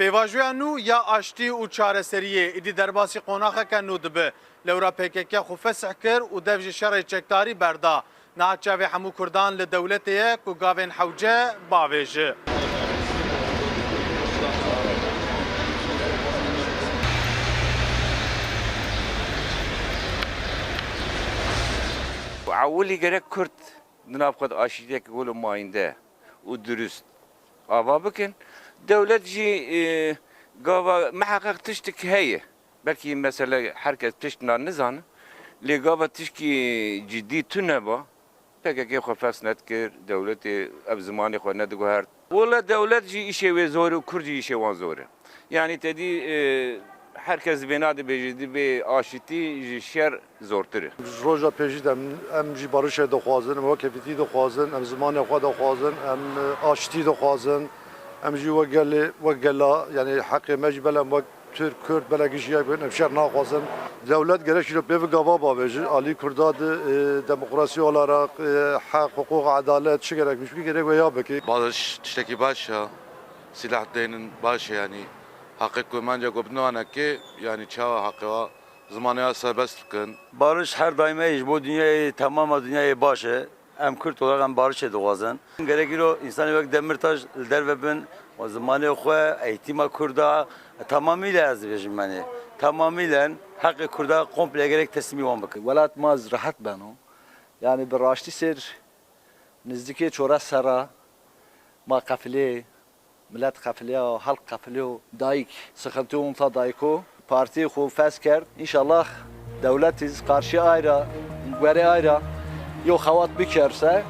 Pêvajoya nû ya aştî û çareseriyê êdî derbasî qonaxeke nû dibe. Lewra PKK xwe fesih kir û dev ji şerê çekdarî berda. Niha çavê hemû Kurdan li dewletê ye ku gavên hewce bavêje. عولی gerek Kürt nabkat aşiret golü mayinde u dürüst ava bakın devlet ji gava muhakkak tiştik heye belki mesela herkes tiştinden ne zanı li gava tişki ciddi tüneba peki xafas netkir devleti ev zamanı xo ne digoher valla devlet ji işe ve zoru kurdi işe van zoru yani dedi herkes benadı becidi be aşiti şer zortur. Roja pejid em jî barışê dixwazin, em kefîtî dixwazin, em zimanê xwe dixwazin, em aşitî dixwazin, em jî wek gela yani heqê me jî belem wek Türk, Kürt, belekî jiyak bin, em şer naxwazin. Devlet gerek jî pêv gava bavêjin, alî Kurda demokrasî olarak hak, hukuk, adalet çi gerekmiş ki gerek ve ya beki. Barış tiştekî baş ya, silah denin baş yani. Hakkı koymanja gobnana ki yani çava hakkı zamanı serbest kın. Barış her daim iş bu dünyayı tamam dünyayı başı. Em Kürt olarak em barış edivazın. Gerekir o insan vek Demirtaş dervebin o zamanı xwe eğitima Kurda tamamıyla azbejim yani. Tamamıyla hakkı Kurda komple gerek teslimi olan bakın. Velat maz rahat beno. Yani bir raşti ser nizdiki çora sara ma kafile millet kafile و halk kafile و dayık sıkıntı onta dayıko parti xu fes kerd inşallah devletiz karşı ayra veri ayra yok havat bikerse